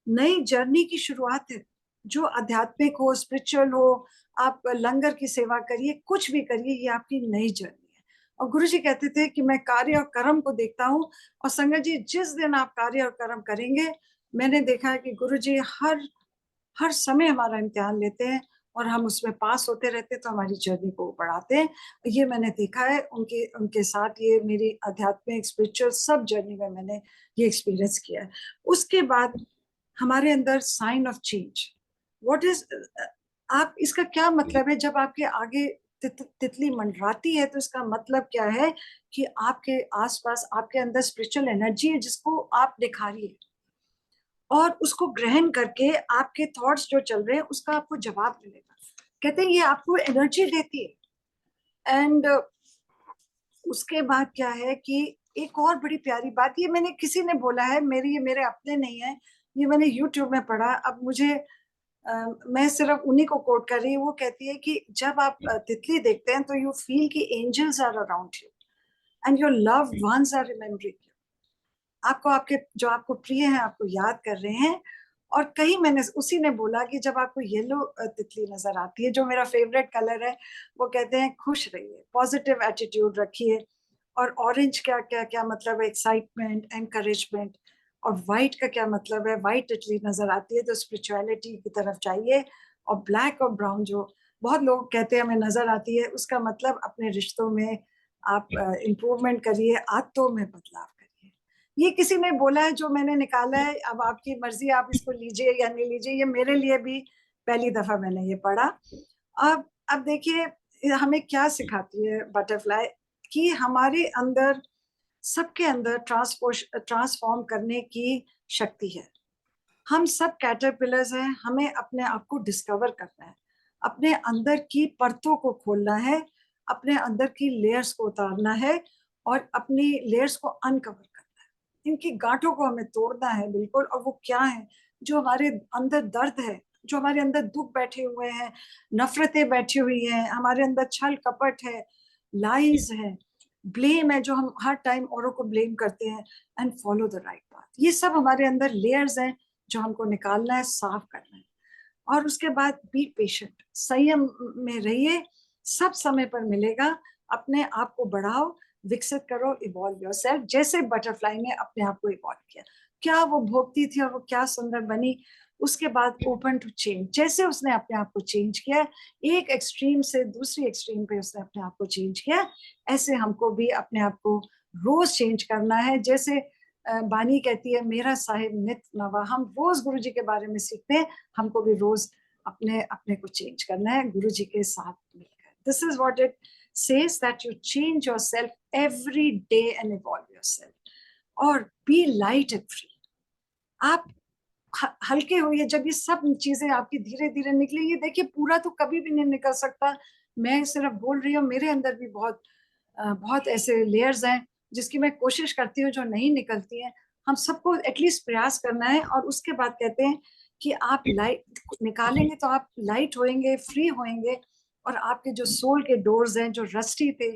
[SPEAKER 1] नई जर्नी की शुरुआत है, जो आध्यात्मिक हो, स्पिरिचुअल हो, आप लंगर की सेवा करिए, कुछ भी करिए, ये आपकी नई जर्नी है। और गुरु जी कहते थे कि मैं कार्य और कर्म को देखता हूँ। और संगत जी, जिस दिन आप कार्य और कर्म करेंगे, मैंने देखा है कि गुरु जी हर हर समय हमारा इम्तिहान लेते हैं और हम उसमें पास होते रहते हैं, तो हमारी जर्नी को बढ़ाते हैं। ये मैंने देखा है उनके उनके साथ, ये मेरी आध्यात्मिक स्पिरिचुअल सब जर्नी में मैंने ये एक्सपीरियंस किया है। उसके बाद हमारे अंदर sign of change, what is, आप इसका क्या मतलब है? जब आपके आगे तितली मंडराती है तो इसका मतलब क्या है? कि आपके आसपास, आपके अंदर स्पिरिचुअल एनर्जी है जिसको आप निखारिए, और उसको ग्रहण करके आपके थॉट्स जो चल रहे हैं उसका आपको जवाब मिलेगा। कहते हैं ये आपको एनर्जी देती है। एंड उसके बाद क्या है कि एक और बड़ी प्यारी बात, ये मैंने किसी ने बोला है, ये मेरे अपने नहीं है, ये मैंने यूट्यूब में पढ़ा। अब मुझे मैं सिर्फ उन्हीं को कोट कर रही हूँ। वो कहती है कि जब आप तितली देखते हैं तो यू फील कि angels are around you and your loved ones are remembering you. आपको, आपके जो आपको प्रिय हैं, आपको याद कर रहे हैं। और कहीं मैंने, उसी ने बोला कि जब आपको येलो तितली नजर आती है, जो मेरा फेवरेट कलर है, वो कहते हैं खुश रहिए, पॉजिटिव एटीट्यूड रखिए। और ऑरेंज क्या क्या क्या मतलब है? Excitement, encouragement. और वाइट का क्या मतलब है? वाइट तितली नजर आती है तो स्पिरिचुअलिटी की तरफ चाहिए। और ब्लैक और ब्राउन जो बहुत लोग कहते हैं हमें नजर आती है, उसका मतलब अपने रिश्तों में आप इम्प्रूवमेंट करिए, आदतों में बदलाव करिए। ये किसी ने बोला है, जो मैंने निकाला है। अब आपकी मर्जी, आप इसको लीजिए या नहीं लीजिए। ये मेरे लिए भी पहली दफा मैंने ये पढ़ा। अब देखिए हमें क्या सिखाती है बटरफ्लाई, कि हमारे अंदर, सबके अंदर ट्रांसफॉर्म करने की शक्ति है। हम सब कैटरपिलर्स हैं, हमें अपने आप को डिस्कवर करना है, अपने अंदर की परतों को खोलना है, अपने अंदर की लेयर्स को उतारना है और अपनी लेयर्स को अनकवर करना है। इनकी गांठों को हमें तोड़ना है बिल्कुल। और वो क्या है? जो हमारे अंदर दर्द है, जो हमारे अंदर दुख बैठे हुए हैं, नफरतें बैठी हुई हैं, हमारे अंदर छल कपट है, लाइज है, ब्लेम है, जो हम हर टाइम औरों को ब्लेम करते हैं, and follow the right path. ये सब हमारे अंदर लेयर्स हैं जो हमको निकालना है, साफ करना है। और उसके बाद बी पेशेंट, संयम में रहिए, सब समय पर मिलेगा। अपने आप को बढ़ाओ, विकसित करो, इवॉल्व योरसेल्फ, जैसे बटरफ्लाई ने अपने आप को इवॉल्व किया। क्या वो भोगती थी और वो क्या सुंदर बनी। उसके बाद ओपन टू चेंज, जैसे उसने अपने आप को चेंज किया, एक एक्सट्रीम से दूसरी एक्सट्रीम पे उसने अपने आप को चेंज किया, ऐसे हमको भी अपने आप को रोज चेंज करना है। जैसे बानी कहती है, मेरा साहिब नित नवा, हम रोज गुरु जी के बारे में सीखते हैं, हमको भी रोज अपने अपने को चेंज करना है गुरु जी के साथ मिलकर। This is what it says, that you change yourself every day and evolve yourself, और बी लाइट एंड फ्री। आप हल्के होइए। जब ये सब चीजें आपकी धीरे धीरे निकलेंगी, देखिए पूरा तो कभी भी नहीं निकल सकता, मैं सिर्फ बोल रही हूँ। मेरे अंदर भी बहुत बहुत ऐसे लेयर्स हैं जिसकी मैं कोशिश करती हूँ, जो नहीं निकलती हैं। हम सबको एटलीस्ट प्रयास करना है। और उसके बाद कहते हैं कि आप लाइट निकालेंगे तो आप लाइट होएंगे, फ्री होएंगे। और आपके जो सोल के डोर्स हैं जो रस्टी थे,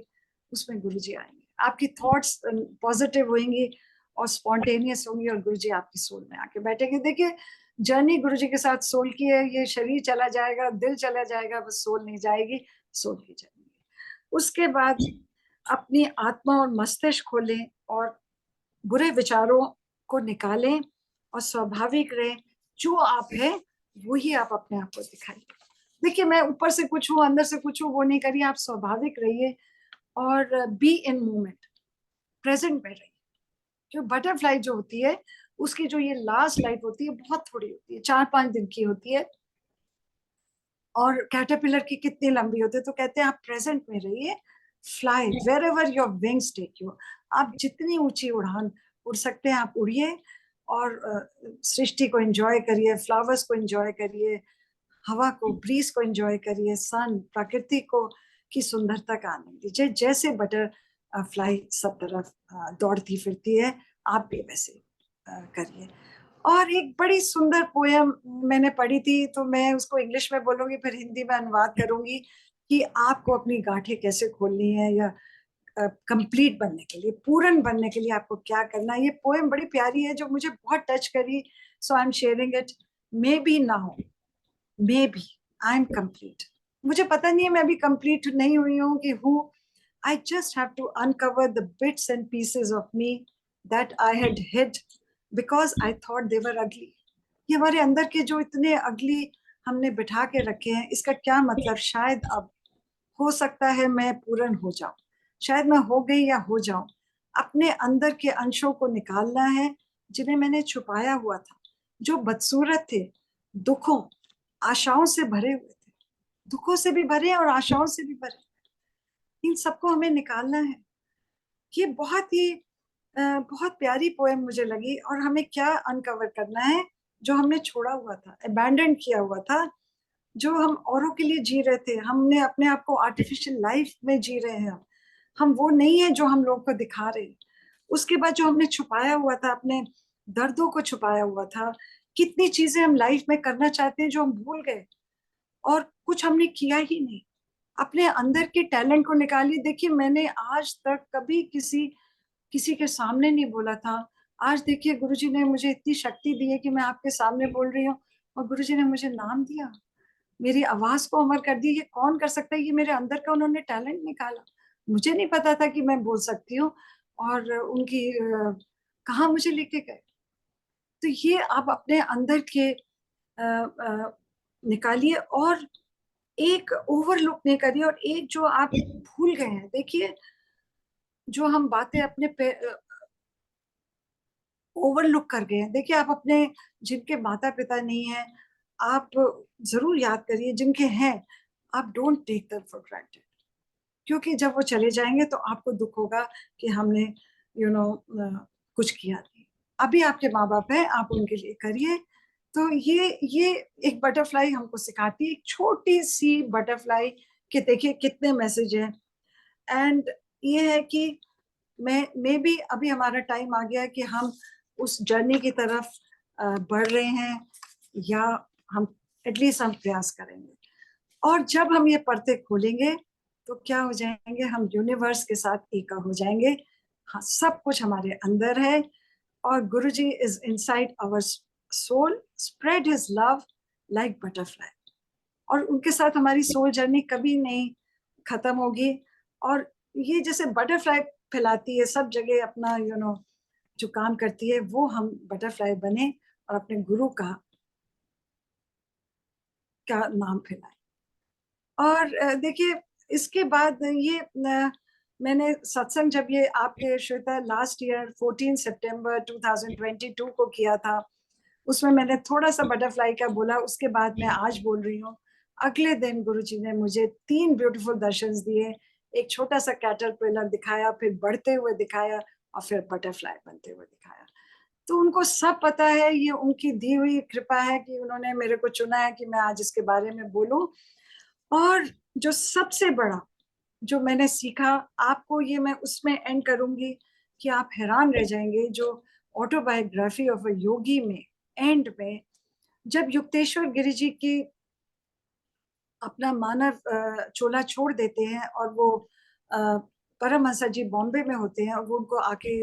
[SPEAKER 1] उसमें गुरुजी आएंगे, आपकी थॉट्स पॉजिटिव होंगी और स्पॉन्टेनियस होंगी, और गुरुजी आपकी सोल में आके बैठेंगे। देखिए जर्नी गुरुजी के साथ सोल की है। ये शरीर चला जाएगा, दिल चला जाएगा, बस सोल नहीं जाएगी, सोल की जर्नी। उसके बाद अपनी आत्मा और मस्तिष्क खोलें और बुरे विचारों को निकालें और स्वाभाविक रहें। जो आप हैं वही आप अपने आप को दिखाइए। देखिए मैं ऊपर से कुछ हूँ, अंदर से कुछ हूँ, वो नहीं करिए। आप स्वाभाविक रहिए और बी इन मोमेंट, प्रेजेंट में रहिए। जो बटरफ्लाई जो होती है, उसकी जो ये लास्ट लाइफ होती है बहुत थोड़ी होती है, 4-5 दिन की होती है। और कैटरपिलर की कितनी लंबी होती है। तो कहते हैं आप प्रेजेंट में रहिए, fly wherever your wings take you. आप जितनी ऊंची उड़ान उड़ सकते हैं आप उड़िए, और सृष्टि को एंजॉय करिए, फ्लावर्स को एंजॉय करिए, हवा को, ब्रीज को एंजॉय करिए, सन, प्रकृति को की सुंदरता का आनंद लीजिए। जैसे बटर फ्लाई सब तरफ दौड़ती फिरती है, आप भी वैसे करिए। और एक बड़ी सुंदर पोयम मैंने पढ़ी थी, तो मैं उसको इंग्लिश में बोलूंगी, फिर हिंदी में अनुवाद करूंगी, कि आपको अपनी गांठें कैसे खोलनी है, या कंप्लीट बनने के लिए, पूर्ण बनने के लिए आपको क्या करना है। ये पोएम बड़ी प्यारी है जो मुझे बहुत टच करी, so I am sharing it. Maybe now, maybe I am complete. मुझे पता नहीं है, मैं अभी कंप्लीट नहीं हुई हूँ कि हूँ। I just have to uncover the bits and pieces of me that I had hid because I thought they were ugly. ये हमारे अंदर के जो इतने अगली हमने बिठा के रखे हैं, इसका क्या मतलब? शायद अब हो सकता है मैं पूर्ण हो जाऊं, शायद मैं हो गई या हो जाऊं। अपने अंदर के अंशों को निकालना है जिन्हें मैंने छुपाया हुआ था, जो बदसूरत थे, दुखों आशाओं से भरे हुए थे, दुखों से भी भरे और आशाओं से भी भरे। इन सबको हमें निकालना है। ये बहुत प्यारी पोएम मुझे लगी। और हमें क्या अनकवर करना है? जो हमने छोड़ा हुआ था, अबैंडन किया हुआ था, जो हम औरों के लिए जी रहे थे, हमने अपने आप को आर्टिफिशियल लाइफ में जी रहे हैं। हम वो नहीं है जो हम लोग को दिखा रहे हैं। उसके बाद जो हमने छुपाया हुआ था, अपने दर्दों को छुपाया हुआ था, कितनी चीजें हम लाइफ में करना चाहते हैं जो हम भूल गए, और कुछ हमने किया ही नहीं। अपने अंदर के टैलेंट को निकालिए। देखिए, मैंने आज तक कभी किसी किसी के सामने नहीं बोला था। आज देखिए, गुरुजी ने मुझे इतनी शक्ति दी है कि मैं आपके सामने बोल रही हूँ, और गुरुजी ने मुझे नाम दिया, मेरी आवाज को अमर कर दी। ये कौन कर सकता है? ये मेरे अंदर का उन्होंने टैलेंट निकाला। मुझे नहीं पता था कि मैं बोल सकती हूँ, और उनकी कहाँ मुझे लेके गए। तो ये आप अपने अंदर के निकालिए, और एक ओवरलुक नहीं करिए, और एक जो आप भूल गए हैं, देखिए, जो हम बातें अपने पे ओवरलुक कर गए हैं। देखिए, आप अपने जिनके माता पिता नहीं है, आप जरूर याद करिए। जिनके हैं, आप don't take them for granted, क्योंकि जब वो चले जाएंगे तो आपको दुख होगा कि हमने कुछ किया नहीं। अभी आपके माँ बाप हैं, आप उनके लिए करिए। तो ये एक बटरफ्लाई हमको सिखाती है, एक छोटी सी बटरफ्लाई, कि देखिए कितने मैसेज हैं। एंड ये है कि मैं भी अभी हमारा टाइम आ गया कि हम उस जर्नी की तरफ बढ़ रहे हैं, या हम एटलीस्ट हम प्रयास करेंगे। और जब हम ये पर्दे खोलेंगे तो क्या हो जाएंगे? हम यूनिवर्स के साथ एका हो जाएंगे। हाँ, सब कुछ हमारे अंदर है, और Guruji is inside our soul, spread his love like butterfly. और उनके साथ हमारी सोल जर्नी कभी नहीं खत्म होगी। और ये जैसे बटरफ्लाई फैलाती है सब जगह अपना जो काम करती है, वो हम बटरफ्लाई बने और अपने गुरु का नाम फैलाए। और देखिए, इसके बाद मैंने सत्संग जब ये आपके श्वेता लास्ट ईयर 14 सितंबर 2022 को किया था, उसमें मैंने थोड़ा सा बटरफ्लाई का बोला। उसके बाद मैं आज बोल रही हूँ। अगले दिन गुरुजी ने मुझे 3 ब्यूटीफुल दर्शन दिए। एक छोटा सा कैटरपिलर दिखाया, फिर बढ़ते हुए दिखाया, और फिर बटरफ्लाई बनते हुए दिखाया। तो उनको सब पता है, ये उनकी दी हुई कृपा है कि उन्होंने मेरे को चुना है कि मैं आज इसके बारे में बोलूं। और जो सबसे बड़ा जो मैंने सीखा, आपको ये मैं उसमें एंड करूंगी कि आप हैरान रह जाएंगे। जो ऑटोबायोग्राफी ऑफ अ योगी में एंड में, जब युक्तेश्वर गिरि जी की अपना मानव चोला छोड़ देते हैं, और वो परमहंस जी बॉम्बे में होते हैं, और वो उनको आके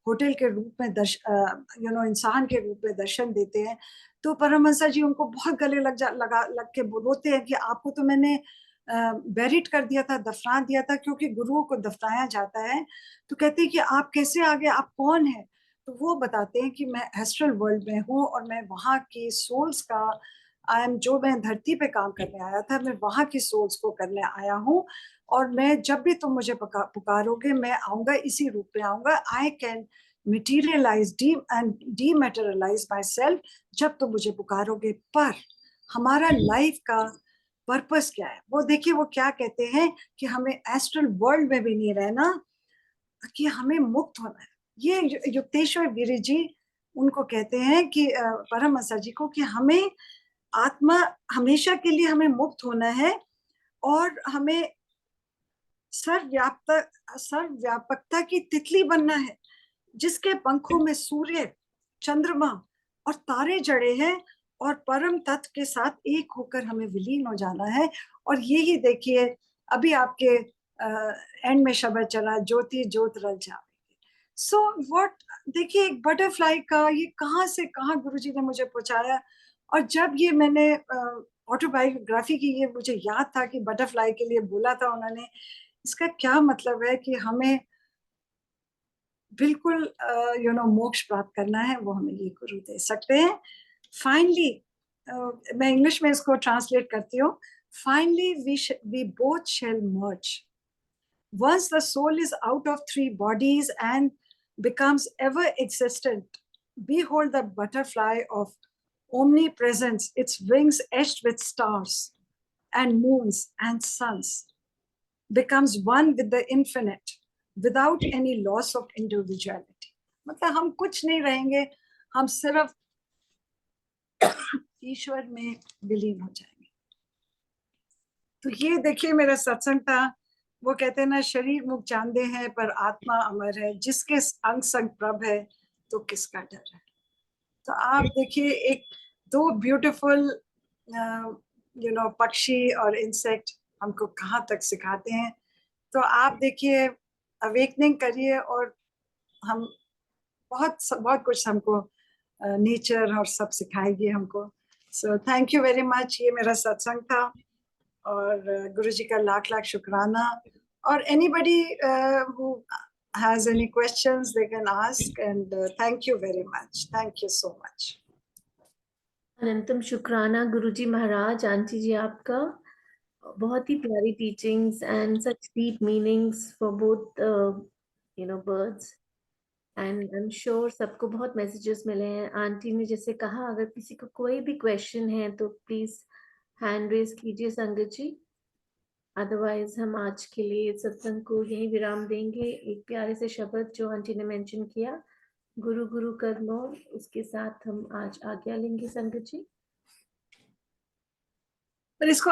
[SPEAKER 1] होटल के रूप में इंसान के रूप में दर्शन देते हैं। तो परमहंस जी उनको बहुत गले लग के बोलते हैं कि आपको तो मैंने बेरिट कर दिया था, दफना दिया था, क्योंकि गुरुओं को दफनाया जाता है। तो कहते हैं कि आप कैसे आ गए, आप कौन है? तो वो बताते हैं कि मैं एस्ट्रल वर्ल्ड में हूँ, और मैं वहाँ की सोल्स का जो मैं धरती पे काम करने आया था, मैं वहां की सोल्स को करने आया हूँ। और मैं जब भी तुम मुझे पुकारोगे, मैं आऊंगा, इसी रूप में आऊंगा। I can materialise dematerialise my self जब तुम मुझे पुकारोगे। पर हमारा लाइफ का पर्पस क्या है? वो देखिए, वो क्या कहते हैं कि हमें एस्ट्रल वर्ल्ड में भी नहीं रहना, कि हमें मुक्त होना है। ये युक्तेश्वर गिरि जी उनको कहते हैं कि परमहंस जी को, कि हमें आत्मा हमेशा के लिए हमें मुक्त होना है, और हमें सर्वव्यापकता की तितली बनना है, जिसके पंखों में सूर्य, चंद्रमा और तारे जड़े हैं, और परम तत्व के साथ एक होकर हमें विलीन हो जाना है। और यही देखिए, अभी आपके एंड में शब्द चला, ज्योति ज्योत रल जाएगी। सो व्हाट, देखिए एक बटरफ्लाई का ये कहाँ से कहाँ गुरुजी ने मुझे पहुंचाया। और जब ये मैंने ऑटोबायोग्राफी की, ये मुझे याद था कि बटरफ्लाई के लिए बोला था उन्होंने, इसका क्या मतलब है कि हमें बिल्कुल मोक्ष प्राप्त करना है, वो हमें ये गुरु दे सकते हैं। फाइनली, मैं इंग्लिश में इसको ट्रांसलेट करती हूँ। Finally we both shall merge once the soul is out of three bodies and becomes ever existent. Behold the butterfly of omnipresence, its wings etched with stars and moons and suns, becomes one with the infinite without any loss of individuality. मतलब हम कुछ नहीं रहेंगे, हम सिर्फ ईश्वर में विलीन हो जाएंगे। तो ये देखिए मेरा सत्संग था। वो कहते हैं ना, शरीर मुख चांदे हैं पर आत्मा अमर है, जिसके अंग संग प्रभ है तो किसका डर है। तो आप देखिए एक दो ब्यूटीफुल पक्षी और इंसेक्ट हमको कहाँ तक सिखाते हैं। तो आप देखिए, अवेकनिंग करिए और हम बहुत बहुत कुछ हमको नेचर और सब सिखाएगी हमको। So thank you very much. ये मेरा सत्संग था और गुरुजी का लाख लाख शुक्राना। और anybody who has any questions they can ask, and thank you very much. Thank you so much.
[SPEAKER 2] अनंतम शुक्राना गुरुजी महाराज, आंटी जी आपका। बहुत ही प्यारी teachings and such deep meanings for both birds, and I am sure सबको बहुत मैसेजेस मिले हैं। आंटी ने जैसे कहा, अगर किसी को कोई भी क्वेश्चन है तो प्लीज हैंड रेज कीजिए संगत जी, अदरवाइज हम आज के लिए सत्संग को यही विराम देंगे। एक प्यारे से शब्द जो आंटी ने मेंशन किया, गुरु गुरु कर्मो, उसके साथ हम आज आज्ञा लेंगे संगत जी।
[SPEAKER 1] पर इसको